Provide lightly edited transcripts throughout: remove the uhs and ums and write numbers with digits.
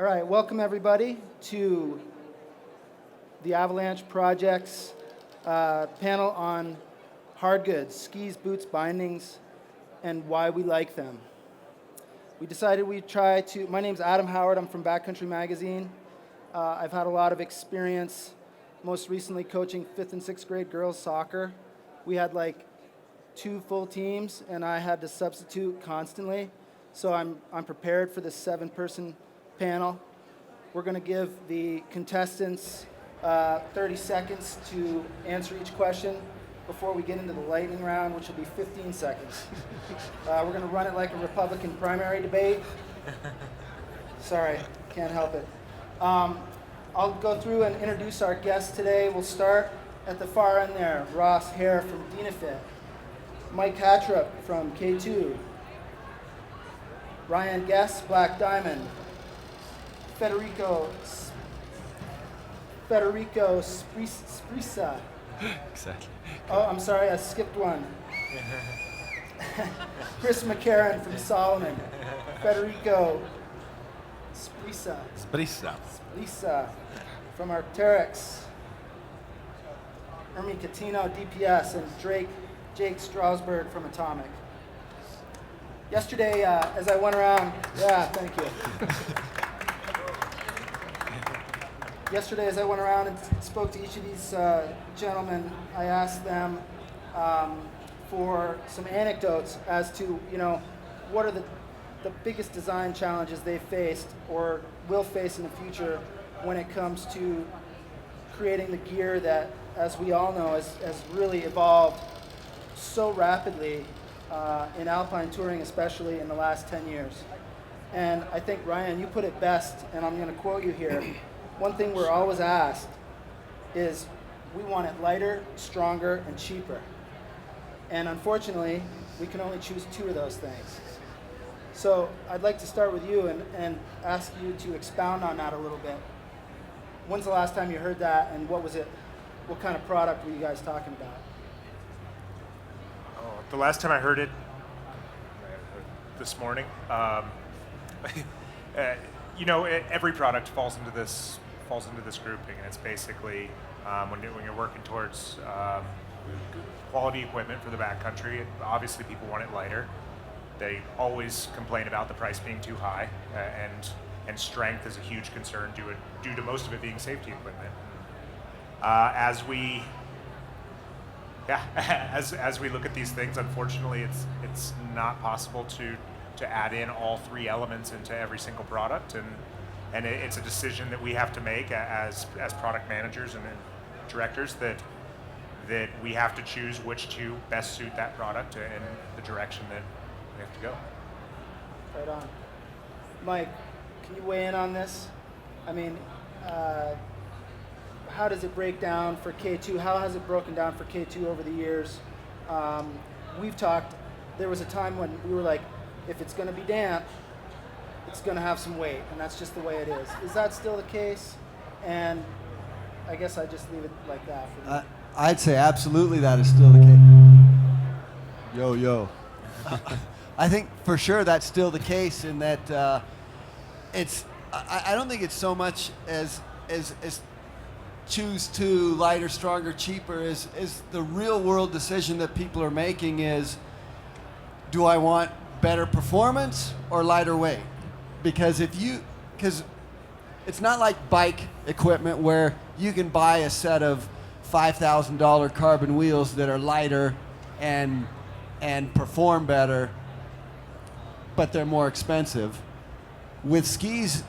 All right, welcome everybody to the Avalanche Project's panel on hard goods, skis, boots, bindings, and why we like them. We decided we'd try to, my name's Adam Howard, I'm from Backcountry Magazine. I've had a lot of experience, most recently coaching 5th and 6th grade girls soccer. We had like 2 full teams and I had to substitute constantly. So I'm prepared for this 7-person panel. We're going to give the contestants 30 seconds to answer each question before we get into the lightning round, which will be 15 seconds. We're going to run it like a Republican primary debate. Sorry, can't help it. I'll go through and introduce our guests today. We'll start at the far end there. Ross Hare from Dynafit. Mike Hatrup from K2. Ryan Guess, Black Diamond. Federico Sprisa. Exactly. Oh, I'm sorry, I skipped one. Chris McCarron from Solomon. Federico Sprisa. Sprisa from Arc'teryx. Ermi Catino, DPS, and Jake Strasberg from Atomic. Yesterday, as I went around, thank you. Yesterday, as I went around and spoke to each of these gentlemen, I asked them for some anecdotes as to, what are the biggest design challenges they've faced or will face in the future when it comes to creating the gear that, as we all know, has really evolved so rapidly in alpine touring, especially in the last 10 years. And I think, Ryan, you put it best, and I'm going to quote you here. One thing we're always asked is, we want it lighter, stronger, and cheaper. And unfortunately, we can only choose 2 of those things. So I'd like to start with you and ask you to expound on that a little bit. When's the last time you heard that, and what was it? What kind of product were you guys talking about? The last time I heard it, this morning, every product falls into this grouping, and it's basically when you're working towards quality equipment for the backcountry. Obviously, people want it lighter. They always complain about the price being too high, and strength is a huge concern due to most of it being safety equipment. As we look at these things, unfortunately, it's not possible to add in all 3 elements into every single product, and it's a decision that we have to make as product managers and directors that we have to choose which 2 best suit that product in the direction that we have to go. Right on. Mike, can you weigh in on this? I mean, how does it break down for K2? How has it broken down for K2 over the years? We've talked, there was a time when we were like, if it's going to be damp, it's going to have some weight, and that's just the way it is. Is that still the case? And I guess I just leave it like that for me. I'd say absolutely that is still the case. Yo. I think for sure that's still the case in that I don't think it's so much as choose 2, lighter, stronger, cheaper, is the real world decision that people are making is, do I want better performance or lighter weight? Because it's not like bike equipment where you can buy a set of $5,000 carbon wheels that are lighter and perform better, but they're more expensive. With skis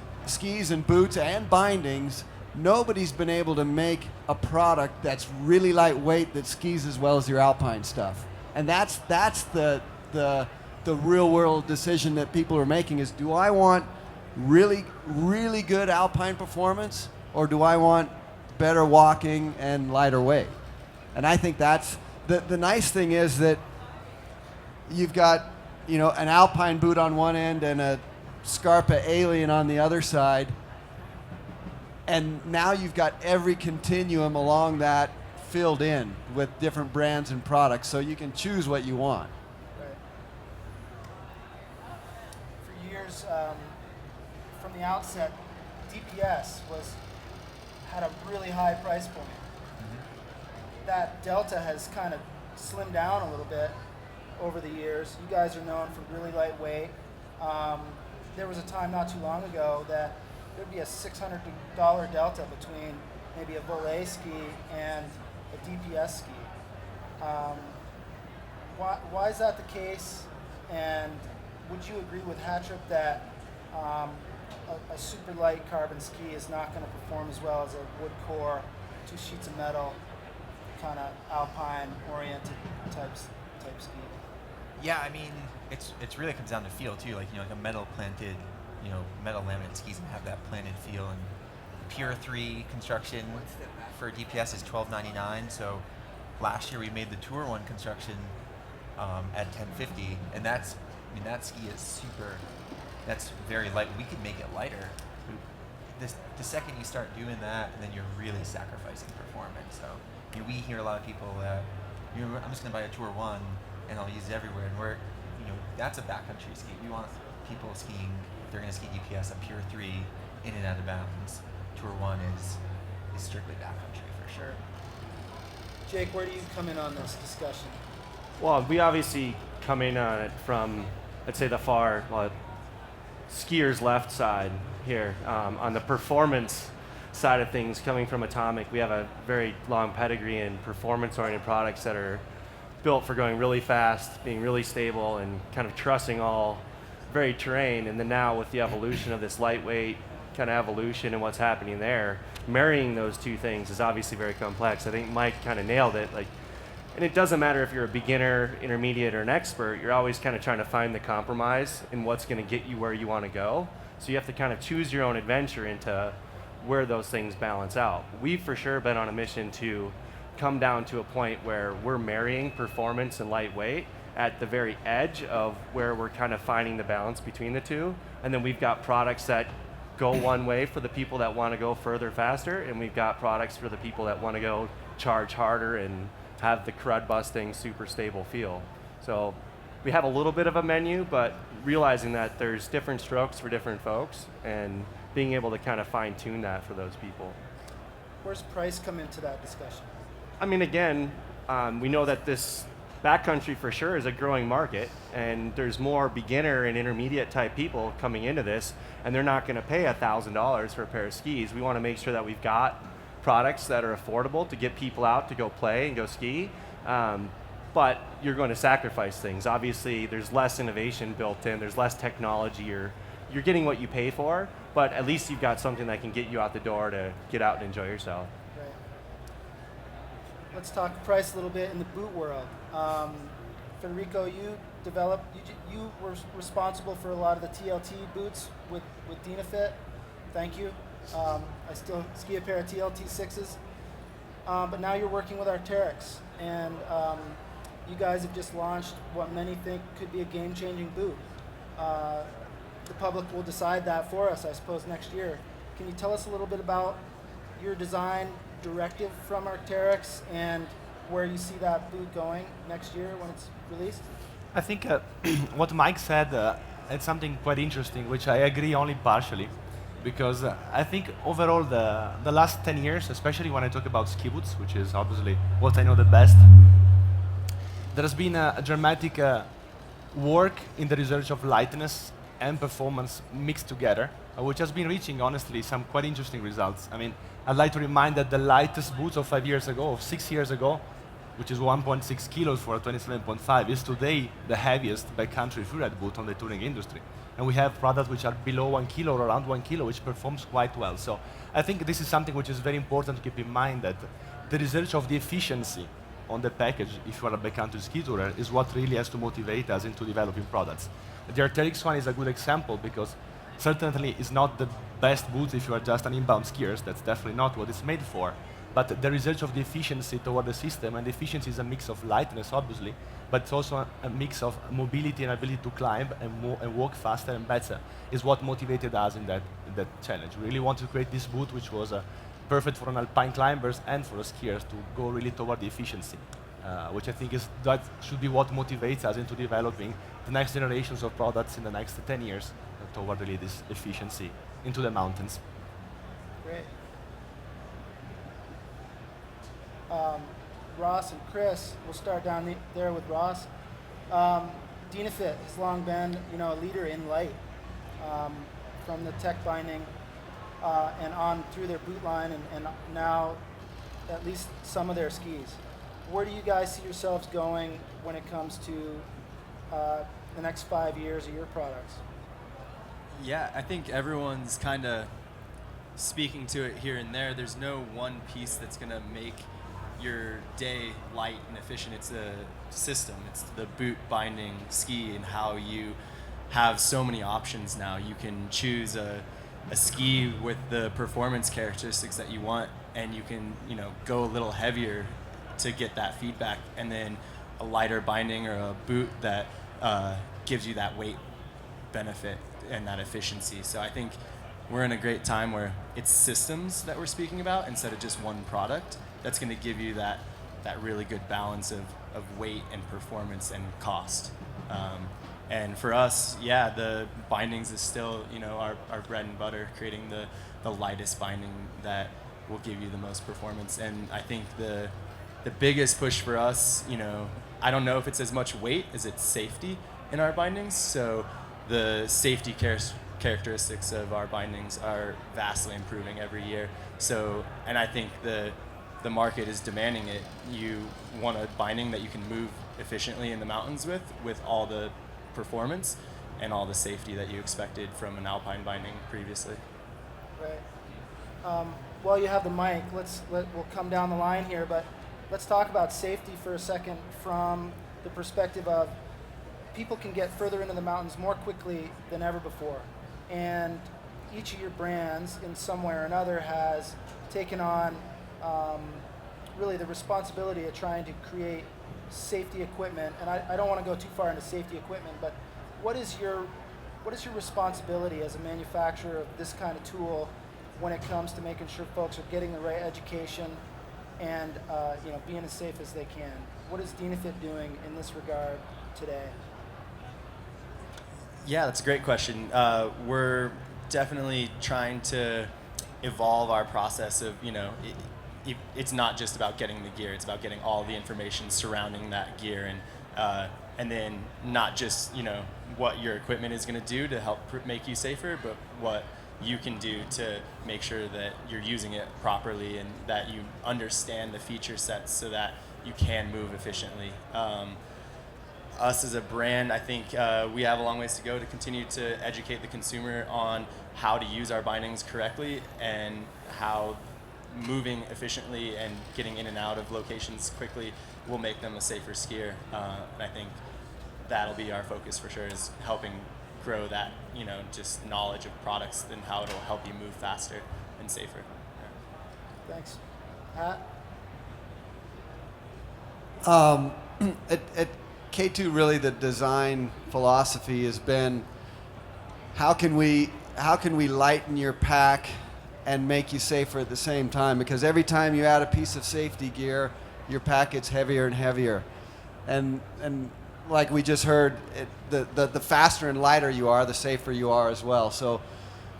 and boots and bindings, nobody's been able to make a product that's really lightweight that skis as well as your alpine stuff. And that's the real world decision that people are making is, do I want really, really good alpine performance, or do I want better walking and lighter weight? And I think that's the nice thing is that you've got, an alpine boot on one end and a Scarpa Alien on the other side. And now you've got every continuum along that filled in with different brands and products, so you can choose what you want. Right. For years, from the outset, DPS had a really high price point. That delta has kind of slimmed down a little bit over the years. You guys are known for really lightweight. There was a time not too long ago that there'd be a $600 delta between maybe a volet ski and a DPS ski. Why is that the case? And would you agree with Hatrip that a super light carbon ski is not going to perform as well as a wood core, 2 sheets of metal, kind of alpine-oriented type ski? Yeah, I mean, it's really comes down to feel too. Like like a metal planted, metal laminate skis and have that planted feel. And Pure 3 construction for DPS is $12.99. So last year we made the Tour 1 construction at $10.50, and that ski is super. That's very light. We could make it lighter. The second you start doing that, then you're really sacrificing performance. So we hear a lot of people that I'm just going to buy a Tour 1 and I'll use it everywhere. And we're that's a backcountry ski. We want people skiing. If they're going to ski DPS, a Pure 3 in and out of bounds. Tour 1 is strictly backcountry for sure. Jake, where do you come in on this discussion? Well, we obviously come in on it from, let's say, the skier's left side here. On the performance side of things, coming from Atomic, we have a very long pedigree in performance-oriented products that are built for going really fast, being really stable, and kind of trusting all varied terrain. And then now with the evolution of this lightweight kind of evolution and what's happening there, marrying those two things is obviously very complex. I think Mike kind of nailed it. And it doesn't matter if you're a beginner, intermediate, or an expert, you're always kind of trying to find the compromise in what's going to get you where you want to go. So you have to kind of choose your own adventure into where those things balance out. We've for sure been on a mission to come down to a point where we're marrying performance and lightweight at the very edge of where we're kind of finding the balance between the two. And then we've got products that go one way for the people that want to go further, faster, and we've got products for the people that want to go charge harder and have the crud busting, super stable feel. So we have a little bit of a menu, but realizing that there's different strokes for different folks and being able to kind of fine tune that for those people. Where's price come into that discussion? I mean, again, we know that this backcountry for sure is a growing market, and there's more beginner and intermediate type people coming into this, and they're not going to pay $1,000 for a pair of skis. We want to make sure that we've got products that are affordable to get people out to go play and go ski, but you're going to sacrifice things. Obviously, there's less innovation built in, there's less technology, you're getting what you pay for, but at least you've got something that can get you out the door to get out and enjoy yourself. Right. Let's talk price a little bit in the boot world. Federico, you were responsible for a lot of the TLT boots with Dynafit. Thank you. I still ski a pair of TLT 6s, but now you're working with Arc'teryx, and you guys have just launched what many think could be a game-changing boot. The public will decide that for us, I suppose, next year. Can you tell us a little bit about your design directive from Arc'teryx and where you see that boot going next year when it's released? I think what Mike said, it's something quite interesting, which I agree only partially, because I think overall the last 10 years, especially when I talk about ski boots, which is obviously what I know the best, there has been a dramatic work in the research of lightness and performance mixed together, which has been reaching, honestly, some quite interesting results. I mean, I'd like to remind that the lightest boots of 5 years ago, of 6 years ago, which is 1.6 kilos for a 27.5, is today the heaviest backcountry freeride boot on the touring industry. And we have products which are below 1 kilo or around 1 kilo, which performs quite well. So I think this is something which is very important to keep in mind, that the research of the efficiency on the package, if you are a backcountry ski tourer, is what really has to motivate us into developing products. The Arc'teryx one is a good example, because certainly it's not the best boot if you are just an inbound skiers. That's definitely not what it's made for. But the research of the efficiency toward the system, and the efficiency is a mix of lightness, obviously, but it's also a mix of mobility and ability to climb and walk faster and better, is what motivated us in that challenge. We really wanted to create this boot which was perfect for an alpine climbers and for skiers to go really toward the efficiency, which I think that should be what motivates us into developing the next generations of products in the next 10 years toward really this efficiency into the mountains. Great. Ross and Chris, we'll start down there with Ross. Dynafit has long been, a leader in light, from the tech binding and on through their boot line, and now at least some of their skis. Where do you guys see yourselves going when it comes to the next 5 years of your products? Yeah, I think everyone's kind of speaking to it here and there. There's no one piece that's going to make your day light and efficient. It's a system. It's the boot binding ski and how you have so many options now. You can choose a ski with the performance characteristics that you want, and you can go a little heavier to get that feedback, and then a lighter binding or a boot that gives you that weight benefit and that efficiency. So I think we're in a great time where it's systems that we're speaking about instead of just one product that's going to give you that really good balance of weight and performance and cost. And for us, the bindings is still our bread and butter, creating the lightest binding that will give you the most performance. And I think the biggest push for us, I don't know if it's as much weight as it's safety in our bindings. So the safety characteristics of our bindings are vastly improving every year. So, and I think the market is demanding it. You want a binding that you can move efficiently in the mountains with all the performance and all the safety that you expected from an alpine binding previously. Right. While you have the mic, we'll come down the line here, but let's talk about safety for a second from the perspective of people can get further into the mountains more quickly than ever before. And each of your brands, in some way or another, has taken on really the responsibility of trying to create safety equipment. And I don't want to go too far into safety equipment, but what is your responsibility as a manufacturer of this kind of tool when it comes to making sure folks are getting the right education and being as safe as they can? What is Dynafit doing in this regard today? Yeah, that's a great question. We're definitely trying to evolve our process of, it's not just about getting the gear, it's about getting all the information surrounding that gear, and then not just, what your equipment is going to do to help make you safer, but what you can do to make sure that you're using it properly and that you understand the feature sets so that you can move efficiently. Us as a brand, I think we have a long ways to go to continue to educate the consumer on how to use our bindings correctly and how moving efficiently and getting in and out of locations quickly will make them a safer skier. And I think that'll be our focus for sure, is helping grow that, just knowledge of products and how it'll help you move faster and safer. Yeah. Thanks. Pat? At K2, really the design philosophy has been how can we lighten your pack and make you safer at the same time, because every time you add a piece of safety gear, your pack gets heavier and heavier. And like we just heard, the faster and lighter you are, the safer you are as well. So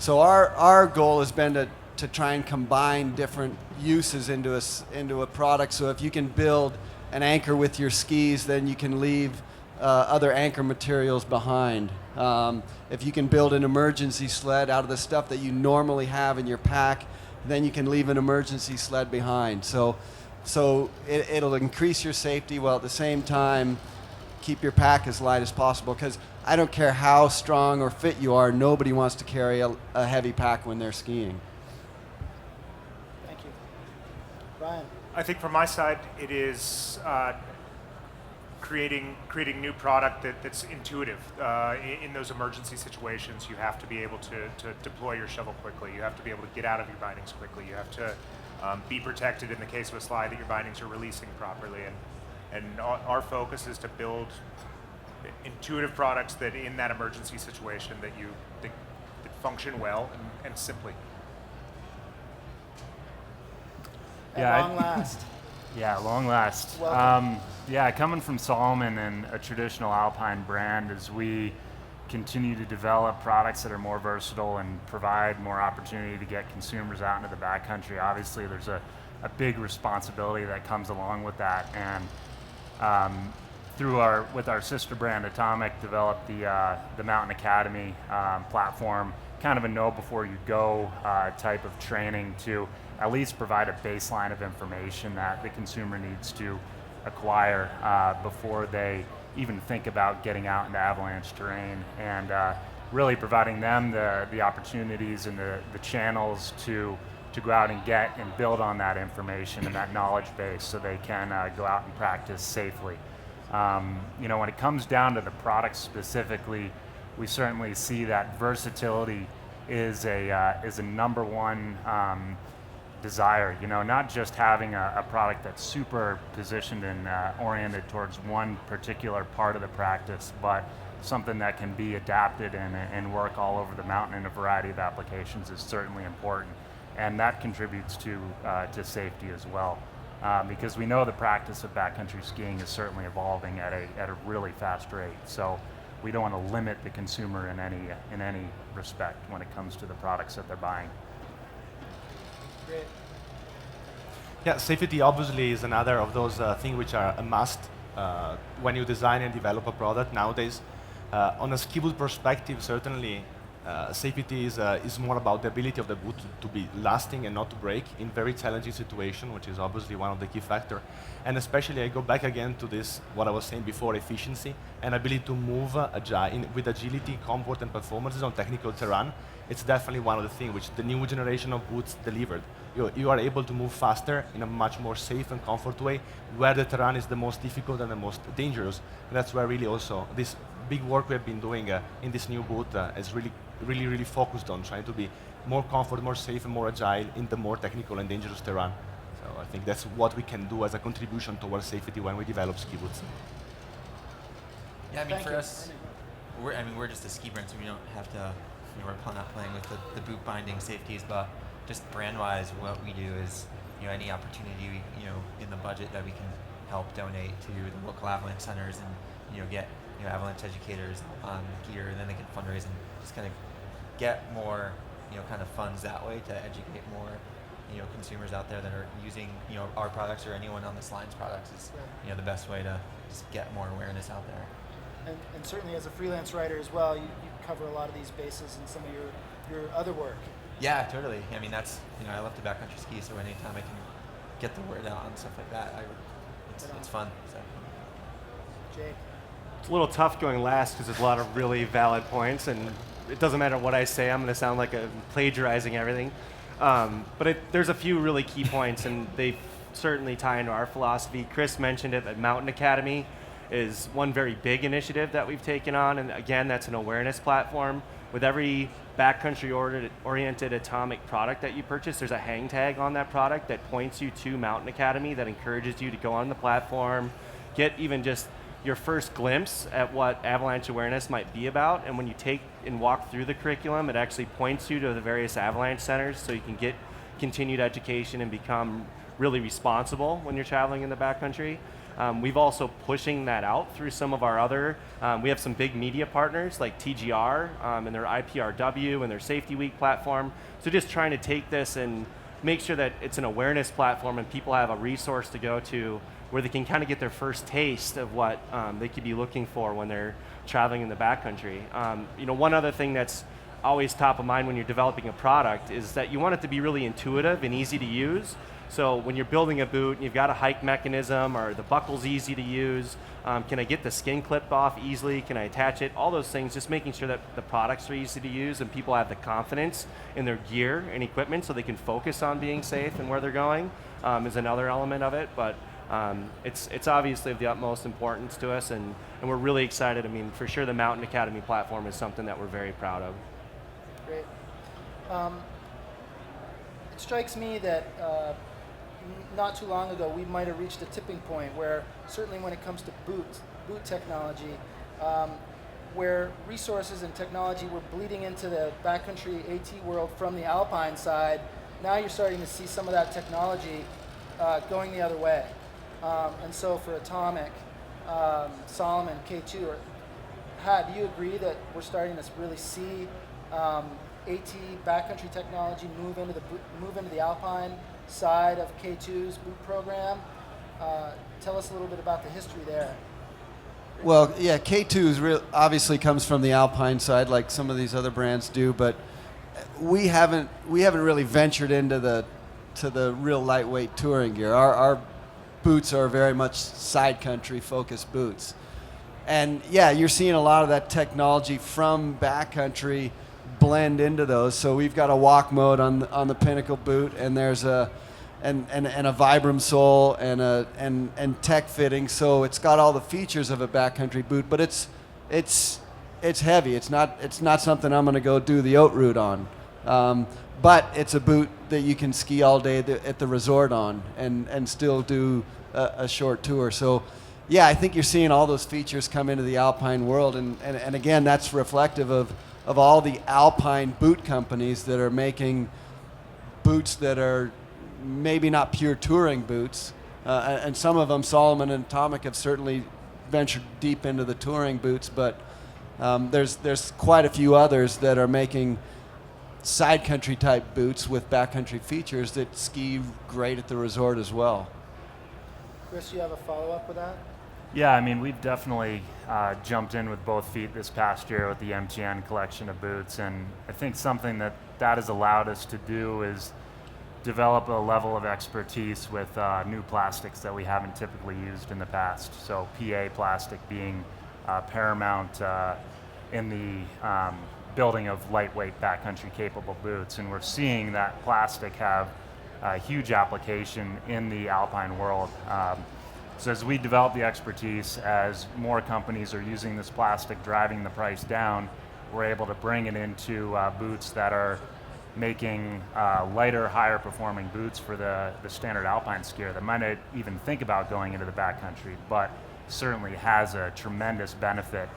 our goal has been to try and combine different uses into a product. So if you can build an anchor with your skis, then you can leave other anchor materials behind. If you can build an emergency sled out of the stuff that you normally have in your pack, then you can leave an emergency sled behind. So it'll increase your safety while at the same time keep your pack as light as possible, because I don't care how strong or fit you are, nobody wants to carry a heavy pack when they're skiing. Thank you. Brian? I think from my side, it is creating new product that's intuitive. In those emergency situations, you have to be able to deploy your shovel quickly. You have to be able to get out of your bindings quickly. You have to be protected in the case of a slide that your bindings are releasing properly. And our focus is to build intuitive products that, in that emergency situation, that function well and simply. At long last. Yeah, long last. Welcome. Coming from Salomon and a traditional alpine brand, as we continue to develop products that are more versatile and provide more opportunity to get consumers out into the backcountry. Obviously, there's a big responsibility that comes along with that, and with our sister brand Atomic, developed the Mountain Academy platform, kind of a know before you go type of training to at least provide a baseline of information that the consumer needs to acquire before they even think about getting out into avalanche terrain, and really providing them the opportunities and the channels to go out and get and build on that information and that knowledge base so they can go out and practice safely. When it comes down to the product specifically, we certainly see that versatility is a number one desire. Not just having a product that's super positioned and oriented towards one particular part of the practice, but something that can be adapted and work all over the mountain in a variety of applications is certainly important, and that contributes to safety as well. Because we know the practice of backcountry skiing is certainly evolving at a really fast rate. So we don't want to limit the consumer in any respect when it comes to the products that they're buying. Great. Yeah, safety obviously is another of those things which are a must when you design and develop a product nowadays. On a ski boot perspective, certainly safety is more about the ability of the boot to be lasting and not to break in very challenging situation, which is obviously one of the key factors. And especially I go back again to this, what I was saying before, efficiency and ability to move with agility, comfort and performances on technical terrain. It's definitely one of the things which the new generation of boots delivered. You are able to move faster in a much more safe and comfort way where the terrain is the most difficult and the most dangerous. And that's where really also this big work we have been doing in this new boot is really focused on trying to be more comfort, more safe and more agile in the more technical and dangerous terrain. So I think that's what we can do as a contribution towards safety when we develop ski boots. Yeah, I mean, Thank for you. us, we're just a ski brand, so we don't have to, we're not playing with the boot binding safeties, but just brand-wise, what we do is, any opportunity, in the budget that we can help donate to the local avalanche centers and, get, avalanche educators on gear, and then they can fundraise and just kind of get more, kind of funds that way to educate more, consumers out there that are using, our products or anyone on this line's products is, the best way to just get more awareness out there. And certainly as a freelance writer as well, you cover a lot of these bases in some of your other work. Yeah, totally. I mean, that's, I love to backcountry ski, so anytime I can get the word out and stuff like that, it's fun. So. Jake. It's a little tough going last because there's a lot of really valid points, and it doesn't matter what I say, I'm going to sound like I'm plagiarizing everything. But there's a few really key points, and they certainly tie into our philosophy. Chris mentioned it, but Mountain Academy is one very big initiative that we've taken on, and again, that's an awareness platform. With every backcountry-oriented Atomic product that you purchase, there's a hang tag on that product that points you to Mountain Academy that encourages you to go on the platform, get even just your first glimpse at what avalanche awareness might be about. And when you take and walk through the curriculum, it actually points you to the various avalanche centers so you can get continued education and become really responsible when you're traveling in the backcountry. We've also pushing that out through some of our other, we have some big media partners like TGR and their IPRW and their Safety Week platform. So just trying to take this and make sure that it's an awareness platform and people have a resource to go to where they can kind of get their first taste of what they could be looking for when they're traveling in the backcountry. One other thing that's always top of mind when you're developing a product is that you want it to be really intuitive and easy to use. So when you're building a boot and you've got a hike mechanism or the buckle's easy to use, can I get the skin clipped off easily? Can I attach it? All those things, just making sure that the products are easy to use and people have the confidence in their gear and equipment so they can focus on being safe and where they're going is another element of it. But it's obviously of the utmost importance to us, and we're really excited. I mean, for sure the Mountain Academy platform is something that we're very proud of. Great. It strikes me that not too long ago we might have reached a tipping point where certainly when it comes to boot technology, where resources and technology were bleeding into the backcountry AT world from the alpine side, now you're starting to see some of that technology going the other way. And so for Atomic, Salomon, K2, Hat, do you agree that we're starting to really see AT backcountry technology move into the Alpine side of K2's boot program? Tell us a little bit about the history there. Well, yeah, K2 is obviously comes from the Alpine side, like some of these other brands do, but we haven't really ventured into the real lightweight touring gear. Our boots are very much side country focused boots, and yeah, you're seeing a lot of that technology from backcountry blend into those. So we've got a walk mode on the Pinnacle boot, and there's a Vibram sole and tech fitting. So it's got all the features of a backcountry boot, but it's heavy. It's not something I'm going to go do the oat route on. But it's a boot that you can ski all day at the resort on and still do a short tour. So yeah, I think you're seeing all those features come into the Alpine world, and again, that's reflective of all the Alpine boot companies that are making boots that are maybe not pure touring boots, and some of them, Salomon and Atomic, have certainly ventured deep into the touring boots, but there's quite a few others that are making side country type boots with backcountry features that ski great at the resort as well. Chris, you have a follow-up with that? Yeah, I mean, we've definitely jumped in with both feet this past year with the MTN collection of boots, and I think something that has allowed us to do is develop a level of expertise with new plastics that we haven't typically used in the past. So PA plastic being paramount in the building of lightweight backcountry capable boots, and we're seeing that plastic have a huge application in the Alpine world. So as we develop the expertise, as more companies are using this plastic, driving the price down, we're able to bring it into boots that are making lighter, higher performing boots for the standard Alpine skier that might not even think about going into the backcountry, but certainly has a tremendous benefit,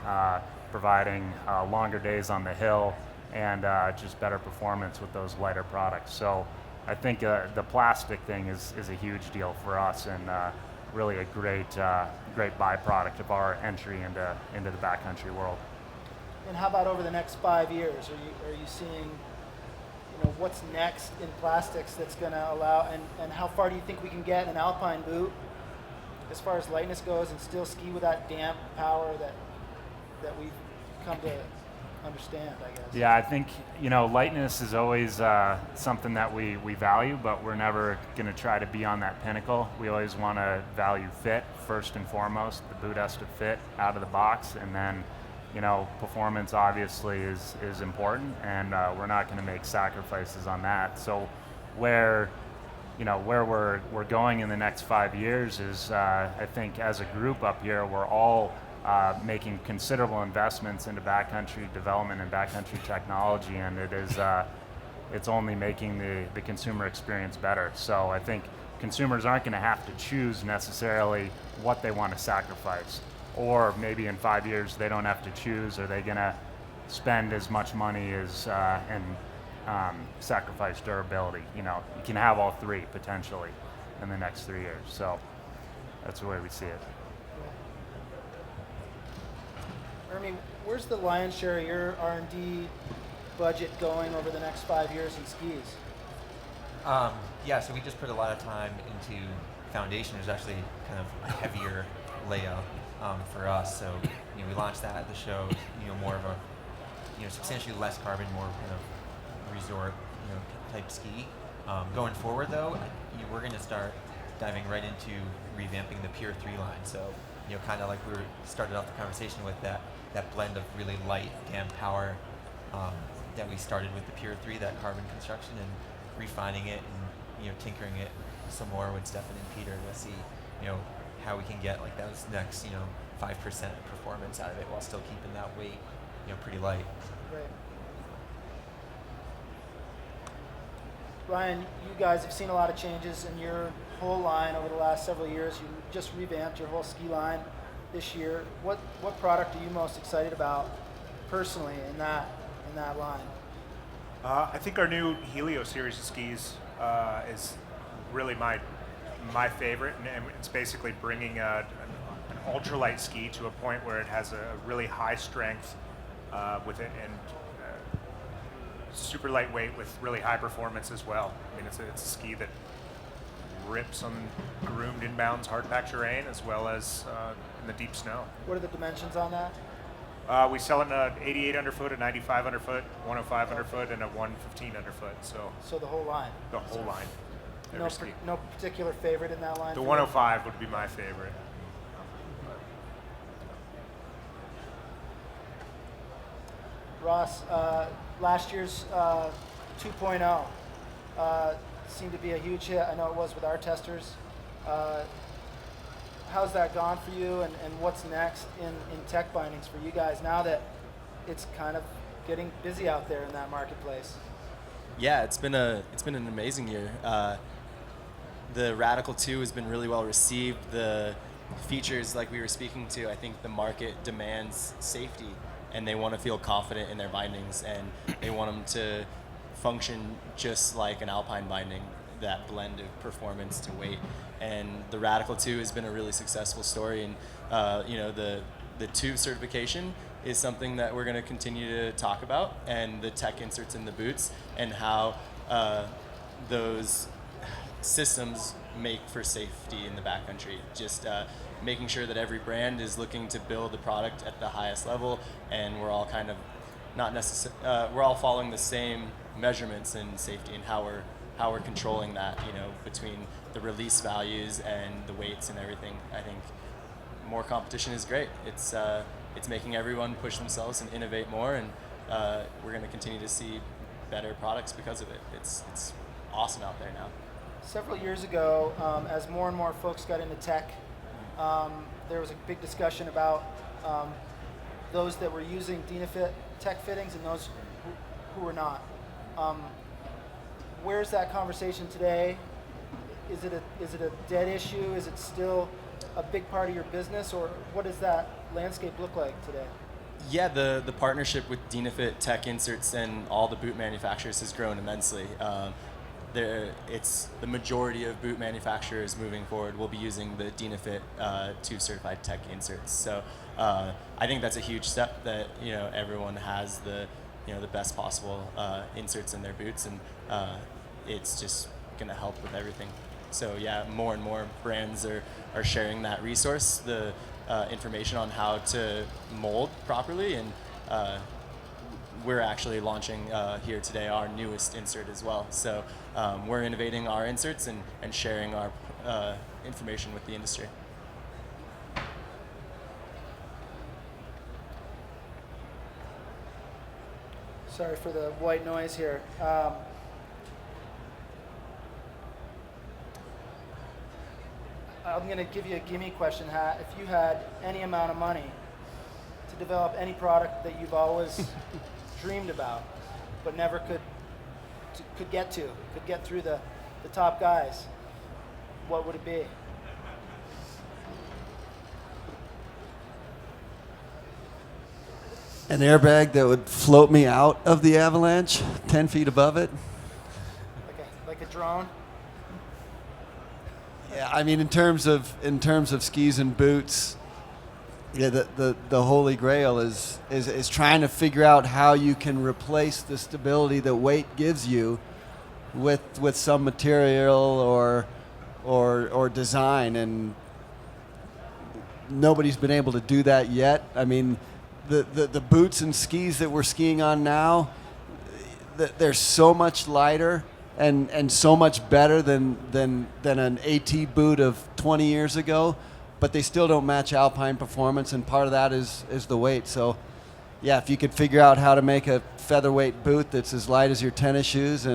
providing longer days on the hill and just better performance with those lighter products. So I think the plastic thing is a huge deal for us, and really a great byproduct of our entry into the backcountry world. And how about over the next 5 years? Are you seeing, what's next in plastics that's going to allow, and how far do you think we can get in an Alpine boot as far as lightness goes and still ski with that damp power that we've come to understand, I guess? Yeah, I think, lightness is always something that we value, but we're never going to try to be on that pinnacle. We always want to value fit first and foremost. The boot has to fit out of the box, and then performance obviously is important, and we're not going to make sacrifices on that. So where we're going in the next 5 years is, I think as a group up here, we're all making considerable investments into backcountry development and backcountry technology, and it's only making the consumer experience better. So I think consumers aren't going to have to choose necessarily what they want to sacrifice. Or maybe in 5 years they don't have to choose. Are they going to spend as much money as and sacrifice durability? You can have all three potentially in the next 3 years. So that's the way we see it. Ermi, where's the lion's share of your R&D budget going over the next 5 years in skis? Yeah, so we just put a lot of time into foundation. There's actually kind of a heavier layout for us. So we launched that at the show. More of a substantially less carbon, more kind of resort type ski. Going forward though, we're going to start diving right into revamping the Pure 3 line. So kind of like we started off the conversation with that blend of really light damp power that we started with the Pure 3, that carbon construction, and refining it and tinkering it some more with Stefan and Peter to see how we can get like those next 5% performance out of it while still keeping that weight pretty light. Great. Ryan, you guys have seen a lot of changes in your whole line over the last several years. You just revamped your whole ski line this year. What product are you most excited about personally in that line? I think our new Helio series of skis is really my favorite, and it's basically bringing an ultralight ski to a point where it has a really high strength with it, and super lightweight with really high performance as well. I mean, it's a ski that rips on groomed inbounds hardpack terrain as well as in the deep snow. What are the dimensions on that? We sell it in a 88 underfoot, a 95 underfoot, 105 underfoot, and a 115 underfoot. So the whole line. The whole line. No, Every ski. no particular favorite in that line? The for you? 105 would be my favorite. Ross, last year's 2.0 seemed to be a huge hit. I know it was with our testers. How's that gone for you, and what's next in tech bindings for you guys now that it's kind of getting busy out there in that marketplace? Yeah, it's been an amazing year. The Radical 2 has been really well received. The features, like we were speaking to, I think the market demands safety, and they want to feel confident in their bindings, and they want them to function just like an Alpine binding, that blend of performance to weight. And the Radical 2 has been a really successful story, and the 2 certification is something that we're going to continue to talk about, and the tech inserts in the boots, and how those systems make for safety in the backcountry. Just making sure that every brand is looking to build the product at the highest level, and we're all kind of we're all following the same measurements in safety, and how we're controlling that, between the release values and the weights and everything. I think more competition is great. It's making everyone push themselves and innovate more, and we're going to continue to see better products because of it. It's awesome out there now. Several years ago, as more and more folks got into tech, there was a big discussion about those that were using Dynafit tech fittings and those who were not. Where's that conversation today? Is it a dead issue? Is it still a big part of your business, or what does that landscape look like today? Yeah, the partnership with Dynafit Tech Inserts and all the boot manufacturers has grown immensely. It's the majority of boot manufacturers moving forward will be using the Dynafit 2 certified tech inserts. So I think that's a huge step, that everyone has the best possible inserts in their boots, and it's just going to help with everything. So yeah, more and more brands are sharing that resource, the information on how to mold properly, and we're actually launching here today our newest insert as well. So we're innovating our inserts and sharing our information with the industry. Sorry for the white noise here. I'm going to give you a gimme question, Hat. If you had any amount of money to develop any product that you've always dreamed about, but never could get through the top guys, what would it be? An airbag that would float me out of the avalanche, 10 feet above it. Like a drone? Yeah, I mean, in terms of skis and boots, yeah, the holy grail is trying to figure out how you can replace the stability that weight gives you with some material or design, and nobody's been able to do that yet. I mean, the boots and skis that we're skiing on now, they're so much lighter and so much better than an AT boot of 20 years ago, but they still don't match Alpine performance, and part of that is the weight. So yeah, if you could figure out how to make a featherweight boot that's as light as your tennis shoes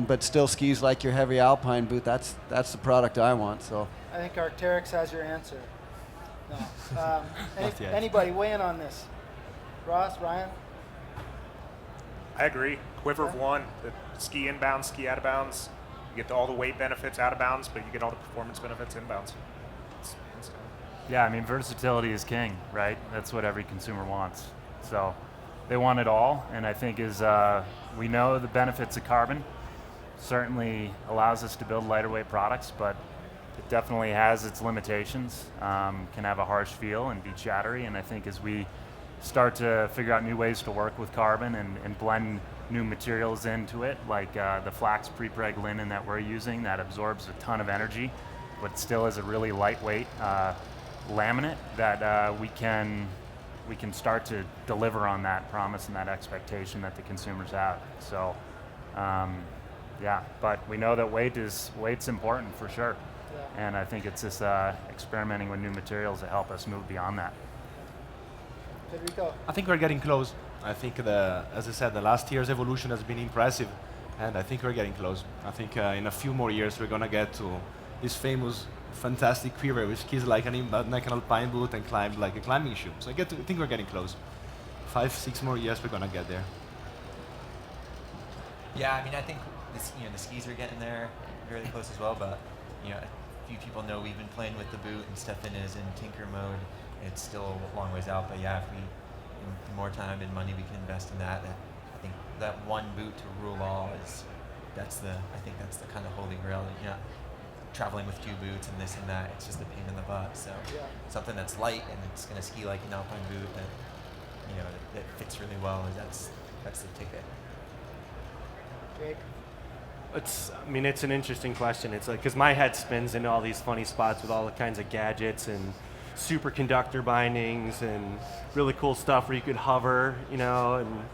but still skis like your heavy Alpine boot, that's the product I want. So I think Arc'teryx has your answer. No. Not yet. Anybody weigh in on this? Ross, Ryan? I agree. Quiver of one, the ski inbounds, ski out of bounds. You get all the weight benefits out of bounds, but you get all the performance benefits inbounds. It's Yeah, I mean, versatility is king, right? That's what every consumer wants. So they want it all, and I think we know the benefits of carbon. Certainly allows us to build lighter weight products, but It definitely has its limitations, can have a harsh feel and be chattery, and I think as we start to figure out new ways to work with carbon and blend new materials into it, like the flax pre-preg linen that we're using that absorbs a ton of energy, but still is a really lightweight laminate that we can start to deliver on that promise and that expectation that the consumers have. So, yeah, but we know that weight's important for sure. Yeah. And I think it's just experimenting with new materials that help us move beyond that. Federico. I think we're getting close. I think, as I said, the last year's evolution has been impressive, and I think we're getting close. I think in a few more years we're going to get to this famous, fantastic quiver, which skis like like an alpine boot and climbs like a climbing shoe. So I think we're getting close. 5-6 more years we're going to get there. Yeah, I mean, I think the skis are getting there really close as well, but a few people know we've been playing with the boot, and Stefan is in tinker mode. It's still a long ways out, but yeah, if the more time and money we can invest in that, I think that one boot to rule all that's the kind of holy grail. Traveling with 2 boots and this and that, it's just a pain in the butt. So something that's light and it's going to ski like an alpine boot that fits really well, that's the ticket. Jake. It's an interesting question. It's like, because my head spins into all these funny spots with all the kinds of gadgets and superconductor bindings and really cool stuff where you could hover, and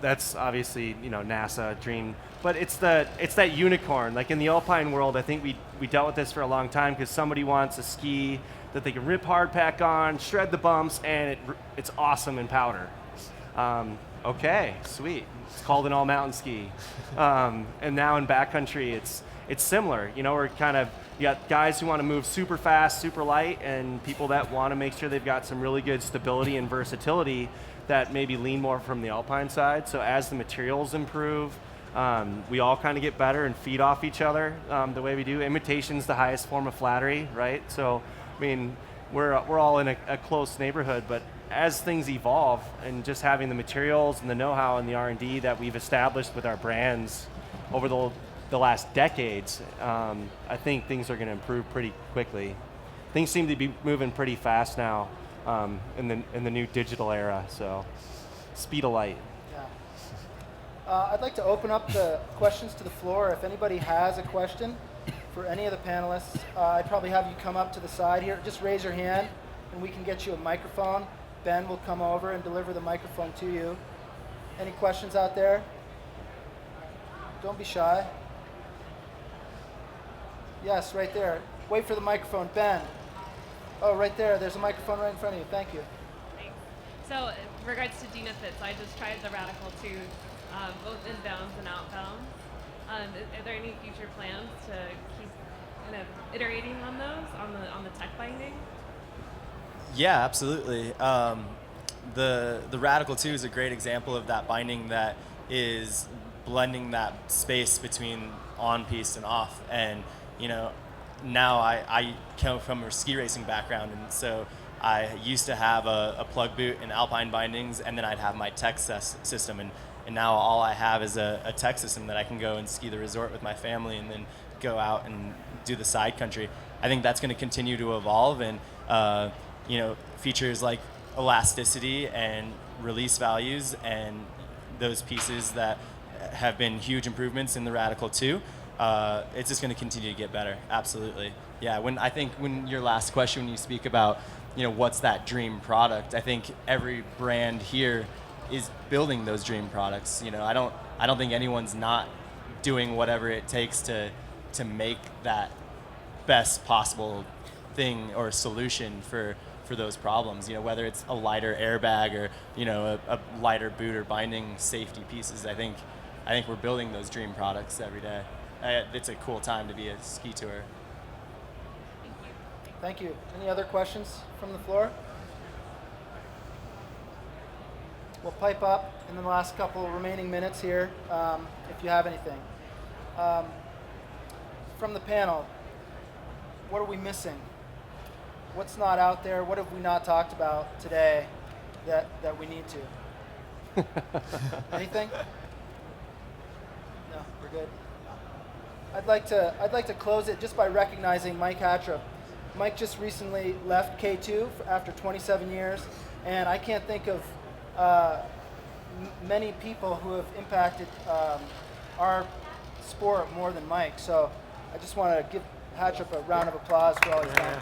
that's obviously NASA dream. But it's that unicorn. Like in the alpine world, I think we dealt with this for a long time because somebody wants a ski that they can rip hard pack on, shred the bumps, and it's awesome in powder. Okay, sweet. It's called an all mountain ski. And now in backcountry, it's similar. We're you got guys who want to move super fast, super light, and people that want to make sure they've got some really good stability and versatility that maybe lean more from the alpine side. So as the materials improve, we all kind of get better and feed off each other the way we do. Imitation's the highest form of flattery, right? So, we're all in a close neighborhood, but as things evolve and just having the materials and the know-how and the R&D that we've established with our brands over the last decades, I think things are going to improve pretty quickly. Things seem to be moving pretty fast now in the new digital era. So, speed of light. Yeah. I'd like to open up the questions to the floor. If anybody has a question for any of the panelists, I'd probably have you come up to the side here. Just raise your hand, and we can get you a microphone. Ben will come over and deliver the microphone to you. Any questions out there? Don't be shy. Yes, right there. Wait for the microphone. Ben. Oh, right there. There's a microphone right in front of you. Thank you. Thanks. So, in regards to Dynafit, I just tried the Radical 2, both inbounds and outbounds. Are there any future plans to keep kind of iterating on those, on the tech binding? Yeah, absolutely. The Radical 2 is a great example of that binding that is blending that space between on-piste and off. And, now I come from a ski racing background, and so I used to have a plug boot and alpine bindings, and then I'd have my tech system. And now all I have is a tech system that I can go and ski the resort with my family and then go out and do the side country. I think that's going to continue to evolve, and features like elasticity and release values and those pieces that have been huge improvements in the Radical 2. It's just going to continue to get better. Absolutely. Yeah. When your last question, when you speak about, what's that dream product, I think every brand here is building those dream products. I don't think anyone's not doing whatever it takes to make that best possible thing or solution for those problems. Whether it's a lighter airbag or a lighter boot or binding safety pieces. I think we're building those dream products every day. It's a cool time to be a ski tour. Thank you. Any other questions from the floor? We'll pipe up in the last couple remaining minutes here, if you have anything. From the panel, what are we missing? What's not out there? What have we not talked about today that we need to? Anything? No, we're good. I'd like to close it just by recognizing Mike Hatrup. Mike just recently left K2 after 27 years, and I can't think of many people who have impacted our sport more than Mike. So I just want to give Hatrup a round of applause for all he's done.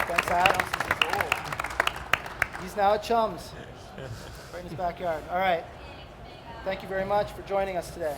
Thanks, Hat. He's now at Chums, right in his backyard. All right. Thank you very much for joining us today.